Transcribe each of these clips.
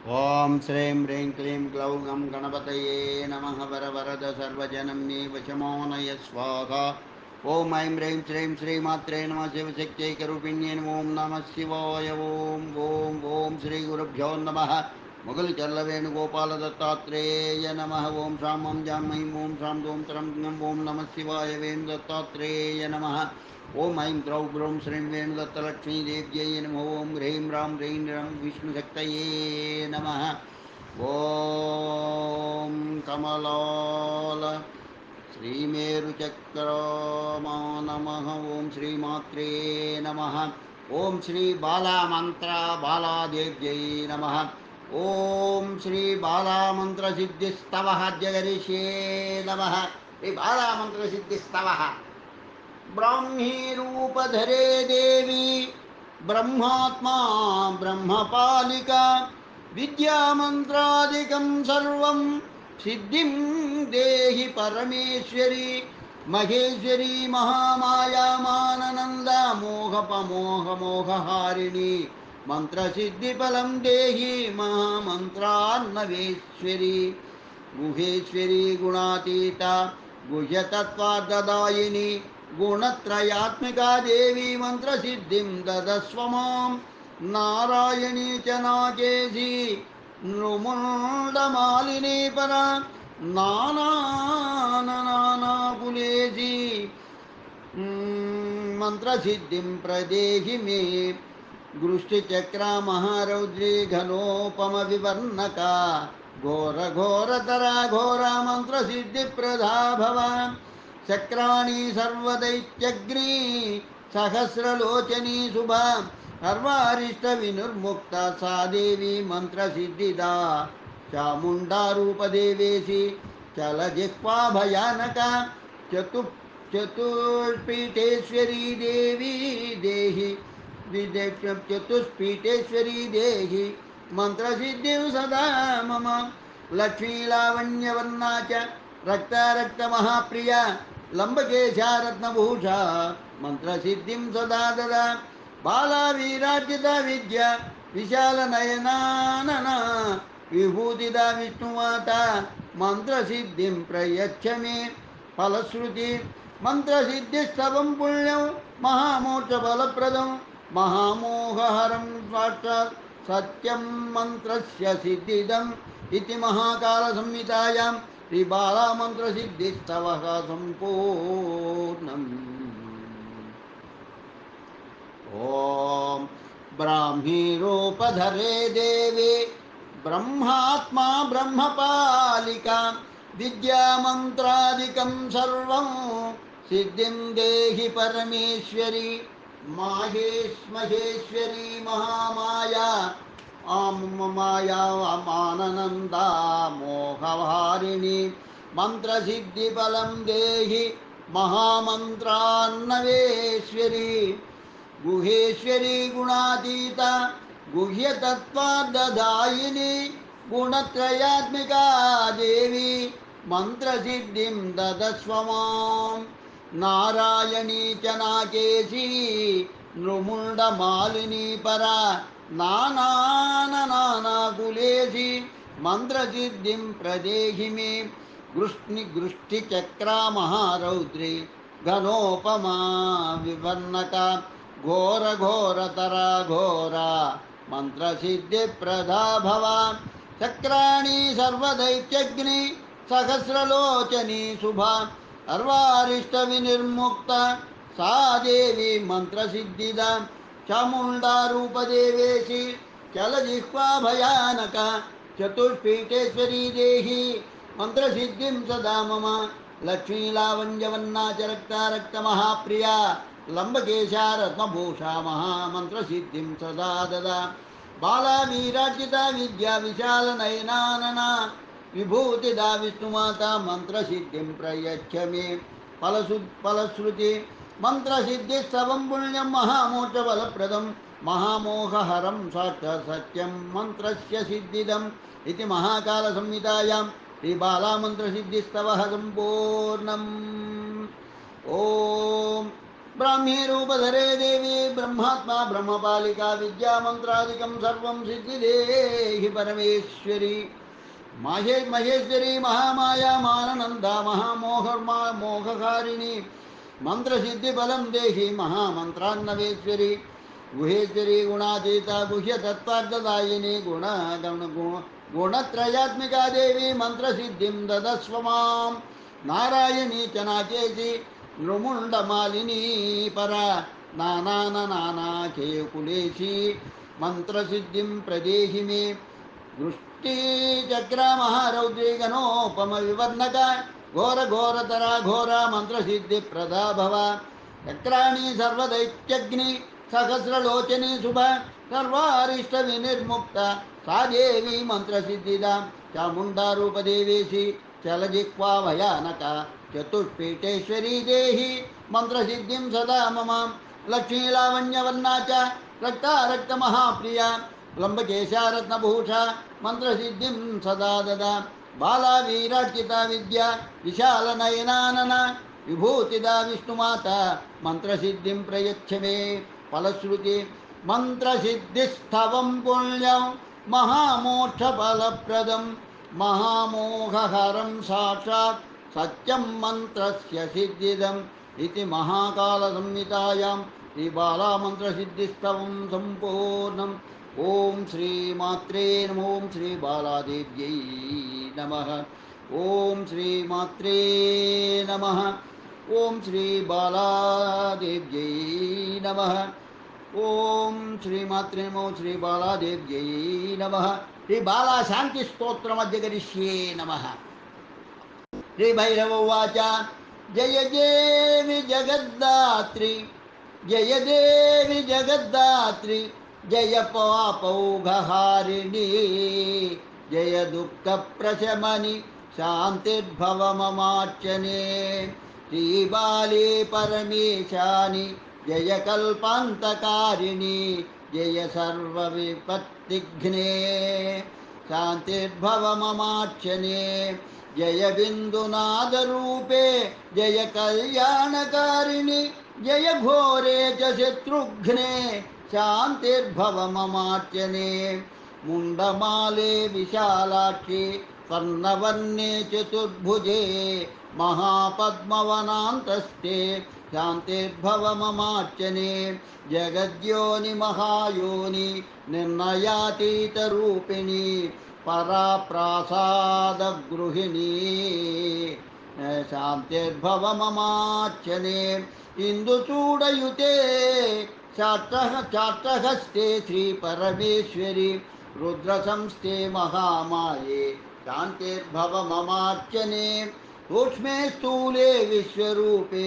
ओम श्रीं ह्रीं क्लीं ग्लौं गं गणपतये नमः वरवरद सर्वजनन्ये वशमानय स्वाहा ओम ऐं ह्रीं श्रीं श्रीमात्रे नमः शिवशक्त्यैकरूपिण्ये ओं नमः शिवाय ओं श्रीगुरुभ्यो नमः मुगुलचल्लवेणुगोपालदत्तात्रेय नमः ओं शां ॐ जां ऐं ओं शां दों त्रं ओं नमः शिवाय वेणुदत्तात्रेय नमः ओम ऐं द्रौ ब्रौं श्रीं वेणुदत्तलक्ष्मीदेव्यै नमः ओं ह्रीं रां ह्रीं रं विष्णुशक्तये नमः ओम कमलाल श्रीमेरुचक्रमा नमः ओं श्रीमात्रे नमः ओं श्री बाला मंत्र बालादेव्यै नमः ओं श्री बाला मंत्र सिद्धिस्तवः जगदीशे नमः श्री बाला मंत्र सिद्धिस्तवः ब्राह्मी रूपधरे देवी ब्रह्मात्मा ब्रह्मपालिका विद्यामन्त्रादिकं सर्वं सिद्धिं देहि परमेश्वरी महेश्वरी महामाया माननन्दा मोहपमोहमोहहारिणी मन्त्रसिद्धिफलं देहि महामन्त्रान्नवेश्वरी गुहेश्वरी गुणातीता गुह्यतत्त्वार्धदायिनी गुणत्रयात्मिका देवी मन्त्रसिद्धिं ददस्व मां नारायणी च नागेशी नृमुण्डमालिनी परा नानाकुलेशी मंत्रसिद्धिं प्रदेहि मे गृष्टिचक्रामहारौद्री घनोपमविवर्णका घोरघोरतरा घोरा मन्त्रसिद्धिप्रदा भवान् चक्राणि सर्वदैत्यग्नी सहस्रलोचनी शुभा सर्वारिष्टविनिर्मुक्ता सा देवी मन्त्रसिद्धिदा चामुण्डा रूपदेवेशी चलजिह्वा भयानका चतु चतुष्पीठेश्वरी देवी देहि चतुष्पीठेश्वरी देहि मन्त्रसिद्धिं सदा मम लक्ष्मीलावण्यवर्णा च रक्तारक्तमहाप्रिया लम्बकेशा रत्नभूषा मन्त्रसिद्धिं सदा ददा बाला वीरार्जिता विद्या विशालनयनानना विभूतिदा विष्णुमाता मन्त्रसिद्धिं प्रयच्छ मे फलश्रुति मंत्रसिद्धिस्तवं पुण्यं महामोक्षफलप्रदं महामोहहरं साक्षात् सत्यं मन्त्रस्य सिद्धिदम् इति महाकालसंहितायां श्रीबालामन्त्रसिद्धिस्तवः सम्पूर्णम् ॐ ब्राह्मीरूपधरे देवी ब्रह्मात्मा ब्रह्मपालिका विद्यामन्त्रादिकं सर्वं सिद्धिं देहि परमेश्वरी महेश्वरी महामाया माया माननन्दा मोहहारिणी मन्त्रसिद्धिफलं देहि महामन्त्रान्नवेश्वरी गुहेश्वरी गुणातीता गुह्यतत्त्वार्धदायिनी गुणत्रयात्मिका देवी मन्त्रसिद्धिं ददस्व मां नारायणी च नाकेशी नृमुण्डमालिनी परा नानाकुलेशी मन्त्रसिद्धिं प्रदेहि मे गृष्टिचक्रामहारौद्री घनोपमा विवर्णका घोरघोरतरा घोरा मन्त्रसिद्धिप्रदा भवान् चक्राणि सर्वदैत्यग्नि सहस्रलोचनी शुभा सर्वारिष्टविनिर्मुक्ता सा देवी मन्त्रसिद्धिदा चामुण्डा रूपदेवेशी चलजिह्वा भयानका चतुष्पीठेश्वरी देहि मन्त्रसिद्धिं सदा मम लक्ष्मीलावण्यवर्णा च रक्तारक्तमहाप्रिया लम्बकेशा रत्नभूषा महामन्त्रसिद्धिं सदा ददा बाला वीरार्जिता विद्या विशालनयनानना विभूतिदा विष्णुमाता मन्त्रसिद्धिं प्रयच्छ मे फलश्रुति मन्त्रसिद्धिस्तवं पुण्यं महामोक्षफलप्रदं महामोहहरं साक्षात् सत्यं मन्त्रस्य सिद्धिदम् इति महाकालसंहितायां श्रीबालामन्त्रसिद्धिस्तवः सम्पूर्णम् ॐ ब्राह्मी रूपधरे देवी ब्रह्मात्मा ब्रह्मपालिका विद्यामन्त्रादिकं सर्वं सिद्धिदेहि परमेश्वरी महेश्वरी महामाया माननंदा महामोहर्मा मोहकारिणी मंत्रसिद्धिफलं देहि महामन्त्रान्नवेश्वरी गुहेश्वरी गुणातीता गुह्य तत्त्वार्थदायिनी गुणत्रयात्मिका देवी मंत्रसिद्धिं ददस्व मां नारायणी च नाचेति नृमुण्डमालिनी परा नानाकेकुलेशी मंत्रसिद्धिं प्रदेहि मे दृष्टिचक्रामः रौद्रीगणोपम विवर्णक घोर घोरतरा घोरा मंत्रसिद्धिप्रदा भव चक्राणि सर्वदैत्यग्नि सहस्रलोचनी शुभ सर्वारिष्ट विनिर्मुक्ता सा देवी मंत्रसिद्धिदा चामुंडा रूपदेवेशी चलजिह्वा भयानक चतुष्पीठेश्वरी देहि मंत्रसिद्धिं सदा मम लक्ष्मी लावण्यवर्णा च रक्ता रक्तमहाप्रिया लंबकेशा रत्नभूषा मंत्रसिद्धिं सदा ददा बाला वीरार्चिता विद्या विशालनयनानना विभूतिदा विष्णुमाता मंत्रसिद्धिं प्रयच्छ मे फलश्रुति मंत्रसिद्धिस्तवं पुण्यं महामोक्षफलप्रदं महामोहहरं साक्षात् सत्यं मंत्रस्य सिद्धिदम् इति महाकालसंहितायां श्रीबाला मंत्रसिद्धिस्तवं सम्पूर्णम् ओम श्री मात्रे नमः ओम श्री बालादेव्यै नमः ओम श्री मात्रे नमः ओम श्री बालादेव्यै नमः ओम श्री मात्रे नमः श्री बालादेव्यै नमः श्री बाला शांति स्तोत्र मध्य करिष्ये नमः श्री भैरव उवाच जय देवी जगद्धात्री जय देवी जगद्धात्री जय पापौघहारिणी जय दुःखप्रशमनि शान्तिर्भव ममार्चने श्रीबाले परमेशानि जय कल्पान्तकारिणी जय सर्वविपत्तिघ्ने शान्तिर्भव ममार्चने जय बिन्दुनादरूपे जय कल्याणकारिणि जय घोरे च शत्रुघ्ने शान्तिर्भव ममार्चने मुण्डमाले विशालाक्षि स्वर्णवर्णे चतुर्भुजे महापद्मवनान्तस्ते शान्तिर्भव ममार्चने जगद्योनि महायोनि निर्णयातीतरूपिणी पराप्रासादगृहिणी शान्तिर्भव ममार्चने इन्दुचूडयुते चाट्टहस्ते श्रीपरमेश्वरि रुद्रसंस्थे महामाये शान्तिर्भव ममार्चने सूक्ष्मे स्थूले विश्वरूपे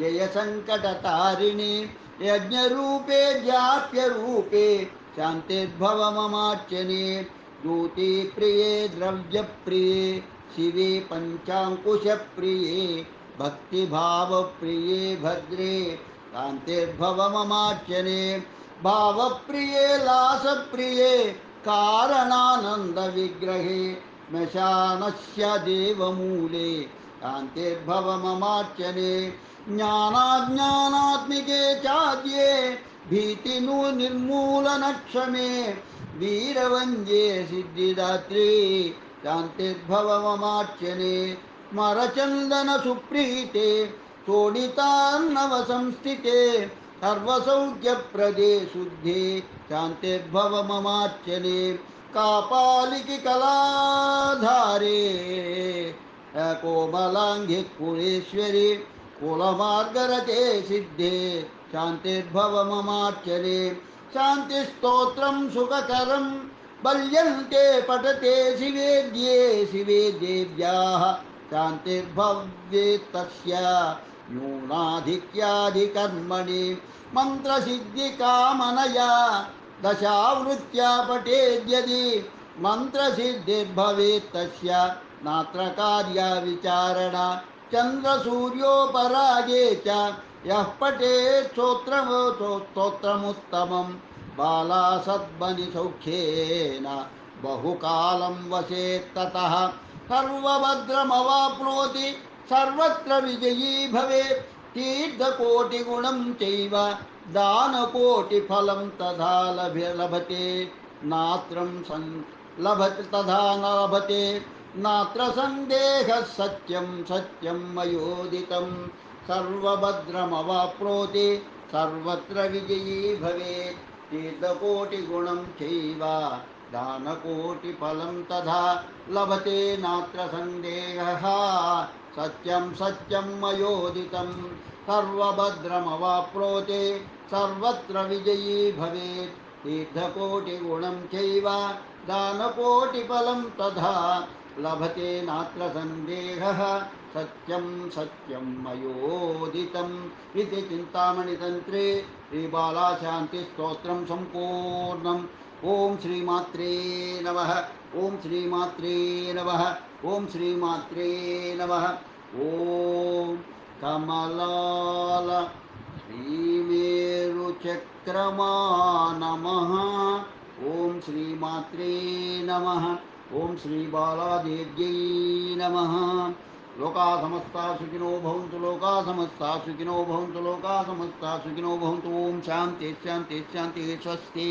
जय सङ्कटतारिणि यज्ञरूपे जाप्यरूपे शान्तिर्भव ममार्चने दूती प्रिये द्रव्यप्रिये शिवे पञ्चाङ्कुशप्रिये भक्तिभावप्रिये भद्रे शान्तिर्भव ममार्चने भावप्रिये लासप्रिये कारणानन्दविग्रहे श्मशानस्य देवमूले शान्तिर्भव ममार्चने ज्ञानाज्ञानात्मिके चाद्ये भीतिनु निर्मूलनक्षमे वीरवन्द्ये सिद्धिदात्री शान्तिर्भव ममार्चने स्मरचन्दनसुप्रीते शोणितार्णवसंस्थिते सर्वसौख्यप्रदे शुद्धे शान्तिर्भव ममार्चने कापालिकी कलाधारे कोमलाङ्गे कुलेश्वरी कुलमार्गरते सिद्धे शान्तिर्भव ममार्चने शान्तिस्तोत्रं सुखकरं बल्यन्ते पठते शिवेद्ये शिवे देव्याः शान्तिर्भवेत् तस्य न्यूनाधिक्याधिकर्मणि मन्त्रसिद्धिकामनया दशावृत्या पठेद्यदि मन्त्रसिद्धिर्भवेत् तस्य नात्र कार्या विचारणा चन्द्रसूर्योपरागे च यः पठेत् स्तोत्रमुत्तमं बाला सद्मनिसौख्येन बहुकालं वसेत् ततः सर्वभद्रमवाप्नोति सर्वत्र विजयी भवेत् तीर्थकोटिगुणं चैव दानकोटिफलं तथा लभते नात्रं लभते तथा न लभते नात्र सन्देहः सत्यं सत्यं मयोदितं सर्वभद्रमवाप्नोति सर्वत्र विजयी भवेत् तीर्थकोटिगुणं चैव दानकोटिफलं तथा लभते नात्र सन्देहः सत्यं सत्यं मयोदितं सर्वभद्रमवाप्नोति सर्वत्र विजयी भवेत् तीर्थकोटिगुणं चैव दानकोटिफलं तथा लभते नात्र सन्देहः सत्यं सत्यं मयोदितम् इति चिन्तामणितन्त्रे श्रीबालाशान्तिस्तोत्रं सम्पूर्णम् ओम श्रीमात्रे नमः ओम श्रीमात्रे नमः ओम श्रीमात्रे नमः ओम कमलाल श्रीमेरुचक्रमा नमः ओम श्रीमात्रे नमः ओम श्रीबालादेव्यै नमः लोका समस्ता सुखिनो भवन्तु लोका समस्ता सुखिनो भवन्तु लोका समस्ता सुखिनो भवन्तु ओम शांति शांति शांति स्वस्ति।